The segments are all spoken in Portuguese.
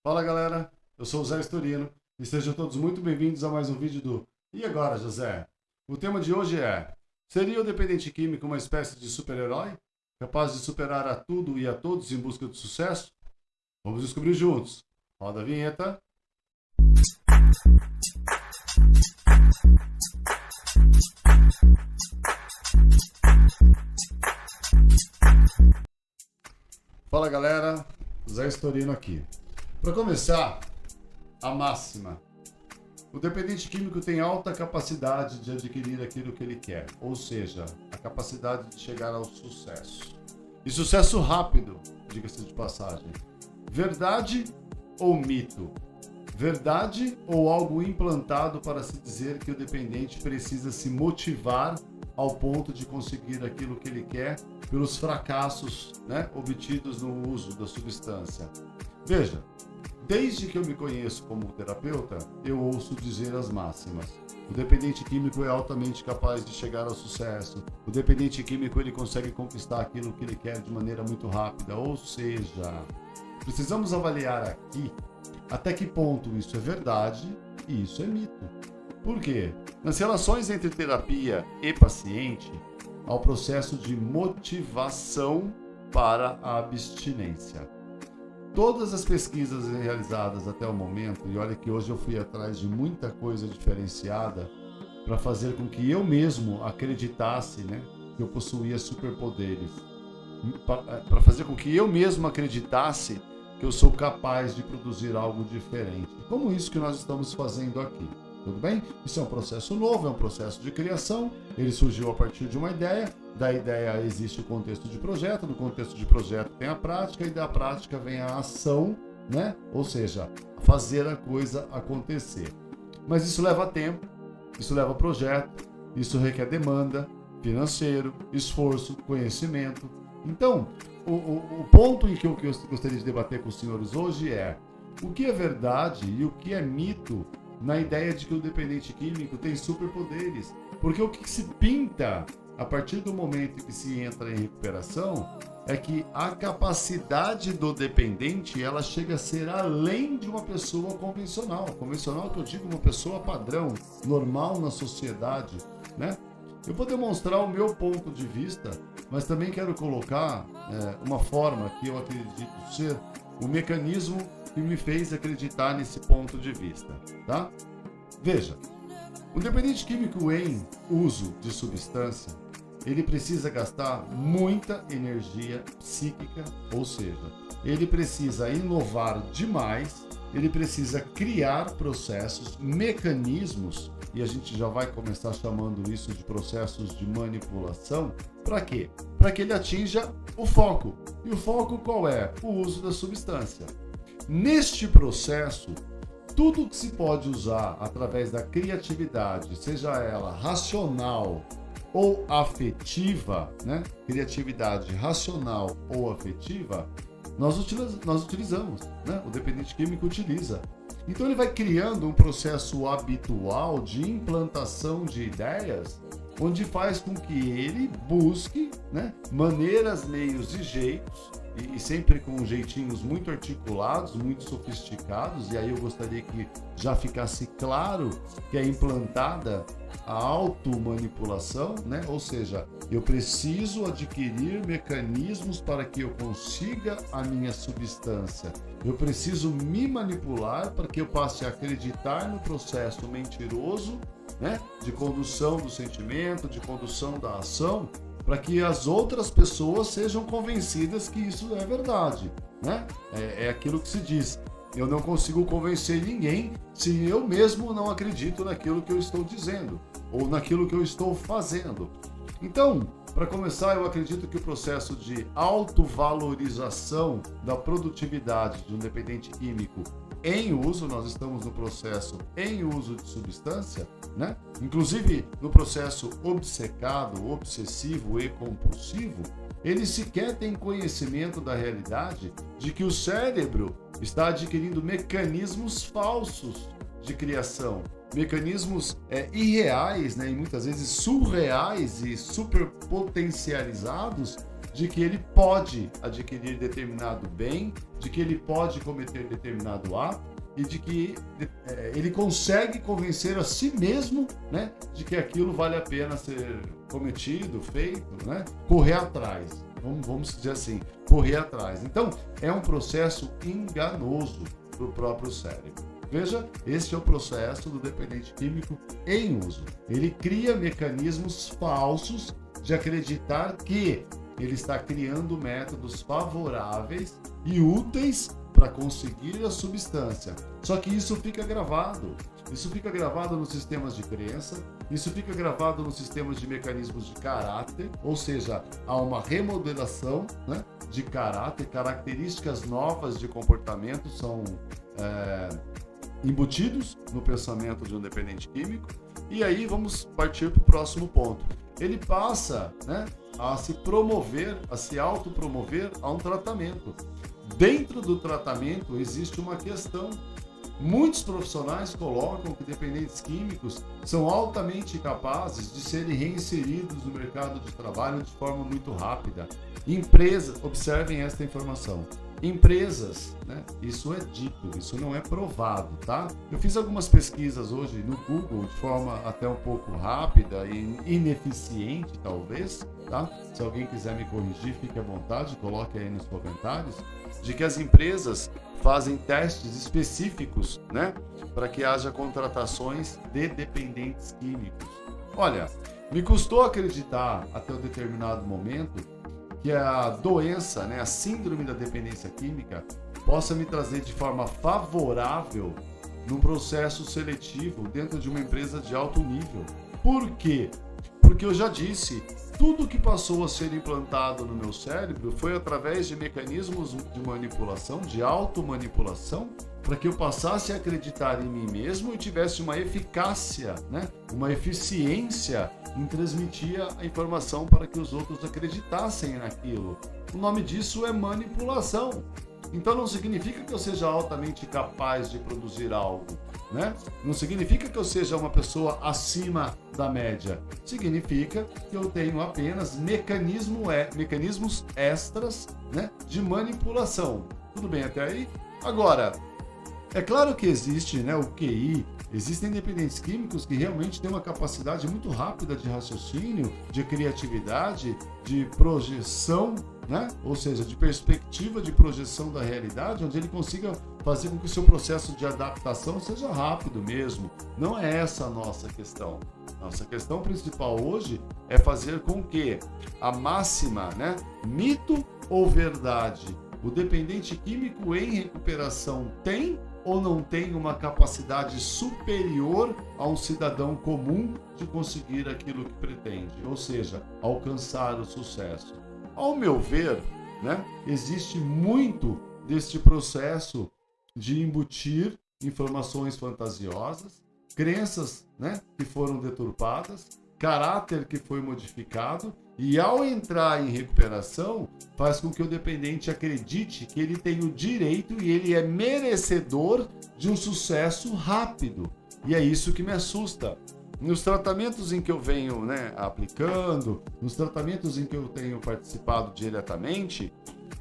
Fala galera, eu sou o Zé Storino e sejam todos muito bem-vindos a mais um vídeo do E agora, José? O tema de hoje é: seria o dependente químico uma espécie de super-herói, capaz de superar a tudo e a todos em busca de sucesso? Vamos descobrir juntos. Roda a vinheta. Fala galera, Zé Storino aqui. Para começar, a máxima. O dependente químico tem alta capacidade de adquirir aquilo que ele quer, ou seja, a capacidade de chegar ao sucesso. E sucesso rápido, diga-se de passagem. Verdade ou mito? Verdade ou algo implantado para se dizer que o dependente precisa se motivar ao ponto de conseguir aquilo que ele quer pelos fracassos, obtidos no uso da substância? Veja, desde que eu me conheço como terapeuta, eu ouço dizer as máximas. O dependente químico é altamente capaz de chegar ao sucesso. O dependente químico ele consegue conquistar aquilo que ele quer de maneira muito rápida. Ou seja, precisamos avaliar aqui até que ponto isso é verdade e isso é mito. Por quê? Nas relações entre terapia e paciente, há o processo de motivação para a abstinência. Todas as pesquisas realizadas até o momento, e olha que hoje eu fui atrás de muita coisa diferenciada para fazer com que eu mesmo acreditasse, que eu possuía superpoderes, para fazer com que eu mesmo acreditasse que eu sou capaz de produzir algo diferente, como isso que nós estamos fazendo aqui. Tudo bem? Isso é um processo novo, é um processo de criação, ele surgiu a partir de uma ideia, da ideia existe o contexto de projeto, no contexto de projeto tem a prática, e da prática vem a ação, ou seja, fazer a coisa acontecer. Mas isso leva tempo, isso leva projeto, isso requer demanda, financeiro, esforço, conhecimento. Então, o ponto em que eu gostaria de debater com os senhores hoje é o que é verdade e o que é mito na ideia de que o dependente químico tem superpoderes. Porque o que se pinta a partir do momento em que se entra em recuperação é que a capacidade do dependente ela chega a ser além de uma pessoa convencional. Convencional que eu digo uma pessoa padrão, normal na sociedade, Eu vou demonstrar o meu ponto de vista, mas também quero colocar uma forma que eu acredito ser o mecanismo que me fez acreditar nesse ponto de vista, tá? Veja, o dependente químico em uso de substância, ele precisa gastar muita energia psíquica, ou seja, ele precisa inovar demais, ele precisa criar processos, mecanismos, e a gente já vai começar chamando isso de processos de manipulação, para quê? Para que ele atinja o foco. E o foco qual é? O uso da substância. Neste processo, tudo que se pode usar através da criatividade, seja ela racional ou afetiva, criatividade racional ou afetiva, nós utilizamos, o dependente químico utiliza. Então ele vai criando um processo habitual de implantação de ideias, onde faz com que ele busque maneiras, meios e jeitos, e sempre com jeitinhos muito articulados, muito sofisticados, e aí eu gostaria que já ficasse claro que é implantada a automanipulação, ou seja, eu preciso adquirir mecanismos para que eu consiga a minha substância. Eu preciso me manipular para que eu passe a acreditar no processo mentiroso, de condução do sentimento, de condução da ação, para que as outras pessoas sejam convencidas que isso é verdade, É aquilo que se diz. Eu não consigo convencer ninguém se eu mesmo não acredito naquilo que eu estou dizendo ou naquilo que eu estou fazendo. Então, para começar, eu acredito que o processo de autovalorização da produtividade de um dependente químico em uso, nós estamos no processo em uso de substância, Inclusive no processo obcecado, obsessivo e compulsivo, ele sequer tem conhecimento da realidade de que o cérebro está adquirindo mecanismos falsos de criação, mecanismos irreais, e muitas vezes surreais e superpotencializados de que ele pode adquirir determinado bem, de que ele pode cometer determinado ato e de que ele consegue convencer a si mesmo, né, de que aquilo vale a pena ser cometido, feito, né, correr atrás. Vamos dizer assim, correr atrás. Então, é um processo enganoso para o próprio cérebro. Veja, este é o processo do dependente químico em uso. Ele cria mecanismos falsos de acreditar que ele está criando métodos favoráveis e úteis para conseguir a substância. Só que isso fica gravado. Isso fica gravado nos sistemas de crença, isso fica gravado nos sistemas de mecanismos de caráter, ou seja, há uma remodelação, né, de caráter, características novas de comportamento são embutidos no pensamento de um dependente químico. E aí vamos partir para o próximo ponto. Ele passa, né, a se promover, a se autopromover a um tratamento. Dentro do tratamento existe uma questão. Muitos profissionais colocam que dependentes químicos são altamente capazes de serem reinseridos no mercado de trabalho de forma muito rápida. Empresas, observem esta informação. Empresas, né? Isso é dito, isso não é provado, tá? Eu fiz algumas pesquisas hoje no Google de forma até um pouco rápida e ineficiente, talvez, tá? Se alguém quiser me corrigir, fique à vontade, coloque aí nos comentários, de que as empresas fazem testes específicos, né, para que haja contratações de dependentes químicos. Olha, me custou acreditar até um determinado momento que a doença, né, a síndrome da dependência química, possa me trazer de forma favorável num processo seletivo dentro de uma empresa de alto nível. Por quê? Porque eu já disse, tudo que passou a ser implantado no meu cérebro foi através de mecanismos de manipulação, de automanipulação, para que eu passasse a acreditar em mim mesmo e tivesse uma eficácia, né? Uma eficiência em transmitir a informação para que os outros acreditassem naquilo. O nome disso é manipulação. Então não significa que eu seja altamente capaz de produzir algo, né? Não significa que eu seja uma pessoa acima da média. Significa que eu tenho apenas mecanismos extras, né, de manipulação. Tudo bem até aí? Agora, é claro que existe, né, o QI, existem dependentes químicos que realmente têm uma capacidade muito rápida de raciocínio, de criatividade, de projeção, né? Ou seja, de perspectiva de projeção da realidade, onde ele consiga fazer com que o seu processo de adaptação seja rápido mesmo. Não é essa a nossa questão. Nossa questão principal hoje é fazer com que a máxima, né, mito ou verdade, o dependente químico em recuperação tem ou não tem uma capacidade superior a um cidadão comum de conseguir aquilo que pretende, ou seja, alcançar o sucesso. Ao meu ver, né, existe muito deste processo de embutir informações fantasiosas, crenças, né, que foram deturpadas, caráter que foi modificado, e ao entrar em recuperação, faz com que o dependente acredite que ele tem o direito e ele é merecedor de um sucesso rápido. E é isso que me assusta. Nos tratamentos em que eu venho, né, aplicando, nos tratamentos em que eu tenho participado diretamente,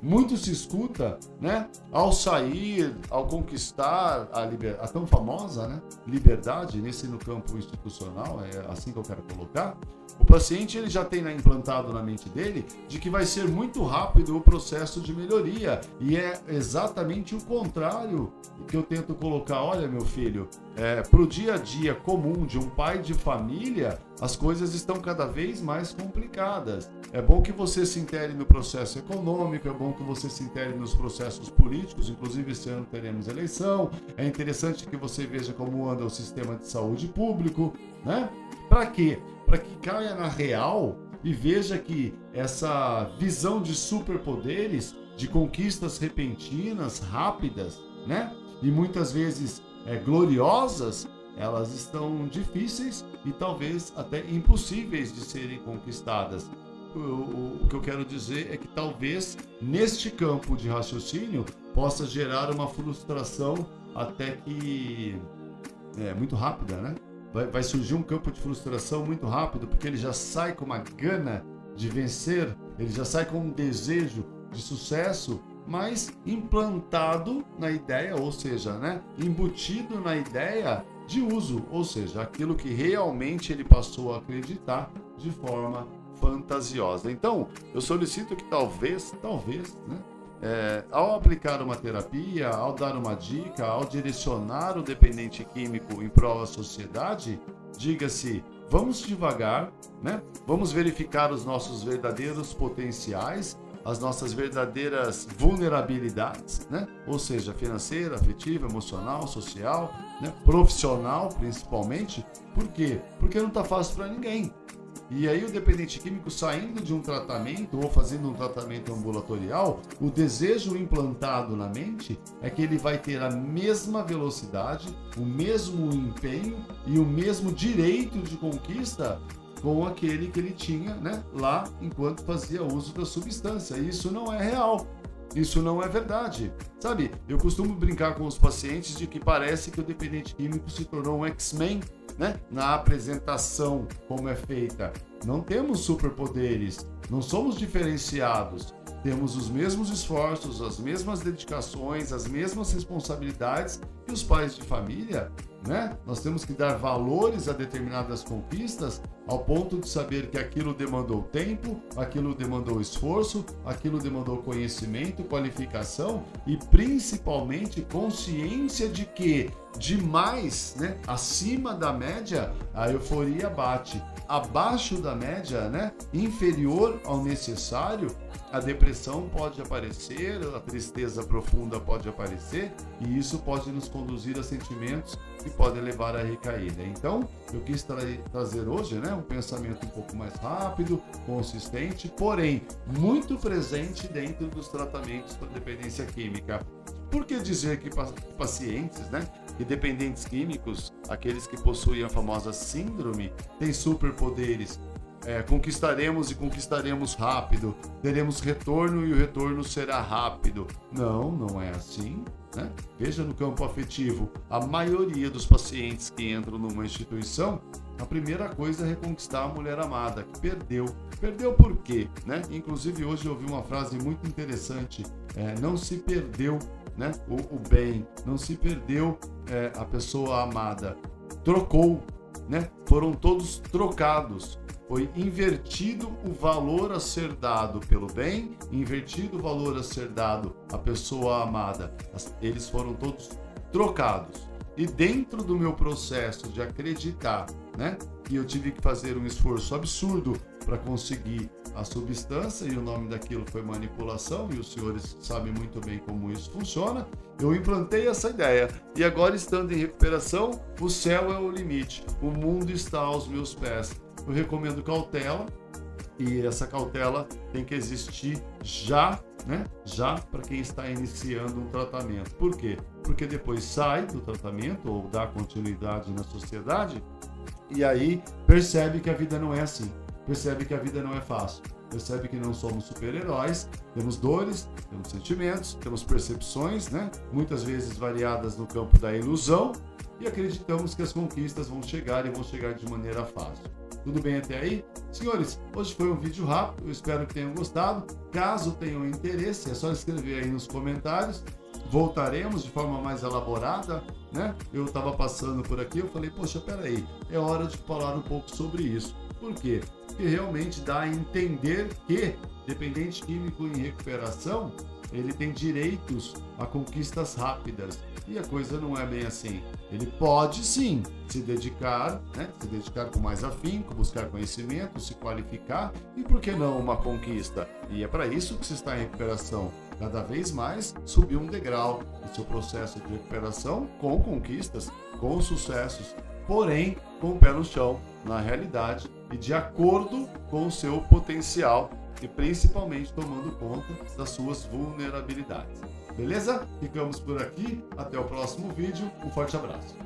muito se escuta, né, ao sair, ao conquistar a tão famosa, né, liberdade, nesse no campo institucional, é assim que eu quero colocar, o paciente ele já tem implantado na mente dele de que vai ser muito rápido o processo de melhoria, e é exatamente o contrário que eu tento colocar. Olha, meu filho, para o dia a dia comum de um pai de família, as coisas estão cada vez mais complicadas. É bom que você se intere no processo econômico, é bom que você se intere nos processos políticos, inclusive esse ano teremos eleição, é interessante que você veja como anda o sistema de saúde público, né? Para quê? Para que caia na real e veja que essa visão de superpoderes, de conquistas repentinas, rápidas, né? E muitas vezes gloriosas, elas estão difíceis e talvez até impossíveis de serem conquistadas. O que eu quero dizer é que talvez neste campo de raciocínio possa gerar uma frustração até que muito rápida, né? Vai surgir um campo de frustração muito rápido, porque ele já sai com uma gana de vencer Ele já sai com um desejo de sucesso, mas implantado na ideia, ou seja, né, embutido na ideia de uso, ou seja, aquilo que realmente ele passou a acreditar de forma fantasiosa. Então, eu solicito que talvez, né, ao aplicar uma terapia, ao dar uma dica, ao direcionar o dependente químico em prol da sociedade, diga-se, vamos devagar, né? Vamos verificar os nossos verdadeiros potenciais, as nossas verdadeiras vulnerabilidades, né? Ou seja, financeira, afetiva, emocional, social, né? Profissional, principalmente. Por quê? Porque não está fácil para ninguém. E aí o dependente químico saindo de um tratamento ou fazendo um tratamento ambulatorial, o desejo implantado na mente é que ele vai ter a mesma velocidade, o mesmo empenho e o mesmo direito de conquista com aquele que ele tinha, né, lá enquanto fazia uso da substância. Isso não é real. Isso não é verdade. Sabe, eu costumo brincar com os pacientes de que parece que o dependente químico se tornou um X-Men, né? Na apresentação como é feita. Não temos superpoderes, não somos diferenciados. Temos os mesmos esforços, as mesmas dedicações, as mesmas responsabilidades que os pais de família, né? Nós temos que dar valores a determinadas conquistas ao ponto de saber que aquilo demandou tempo, aquilo demandou esforço, aquilo demandou conhecimento, qualificação e principalmente consciência de que demais, né, acima da média, a euforia bate. Abaixo da média, né, inferior ao necessário, a depressão pode aparecer, a tristeza profunda pode aparecer e isso pode nos conduzir a sentimentos que podem levar à recaída. Então, eu quis trazer hoje, né, um pensamento um pouco mais rápido, consistente, porém muito presente dentro dos tratamentos para dependência química. Por que dizer que pacientes, né, que dependentes químicos, aqueles que possuem a famosa síndrome, têm superpoderes? Conquistaremos e conquistaremos rápido, teremos retorno e o retorno será rápido. Não, não é assim, né? Veja no campo afetivo, a maioria dos pacientes que entram numa instituição, a primeira coisa é reconquistar a mulher amada, que perdeu. Perdeu por quê? Né? Inclusive hoje eu ouvi uma frase muito interessante, não se perdeu, né, o bem, não se perdeu a pessoa amada, trocou, né? Foram todos trocados. Foi invertido o valor a ser dado pelo bem, invertido o valor a ser dado à pessoa amada. Eles foram todos trocados. E dentro do meu processo de acreditar, né, que eu tive que fazer um esforço absurdo para conseguir a substância, e o nome daquilo foi manipulação, e os senhores sabem muito bem como isso funciona, eu implantei essa ideia. E agora, estando em recuperação, o céu é o limite, o mundo está aos meus pés. Eu recomendo cautela, e essa cautela tem que existir já, né? Já para quem está iniciando um tratamento. Por quê? Porque depois sai do tratamento ou dá continuidade na sociedade e aí percebe que a vida não é assim. Percebe que a vida não é fácil. Percebe que não somos super-heróis, temos dores, temos sentimentos, temos percepções, né? Muitas vezes variadas no campo da ilusão e acreditamos que as conquistas vão chegar e vão chegar de maneira fácil. Tudo bem até aí? Senhores, hoje foi um vídeo rápido, eu espero que tenham gostado. Caso tenham interesse, é só escrever aí nos comentários. Voltaremos de forma mais elaborada, né? Eu estava passando por aqui, eu falei, poxa, peraí, é hora de falar um pouco sobre isso. Por quê? Porque realmente dá a entender que dependente químico em recuperação, ele tem direitos a conquistas rápidas. E a coisa não é bem assim. Ele pode sim se dedicar, né? Se dedicar com mais afinco, buscar conhecimento, se qualificar e por que não uma conquista? E é para isso que se está em recuperação. Cada vez mais subir um degrau no seu processo de recuperação com conquistas, com sucessos, porém com o pé no chão, na realidade e de acordo com o seu potencial e principalmente tomando conta das suas vulnerabilidades. Beleza? Ficamos por aqui. Até o próximo vídeo. Um forte abraço.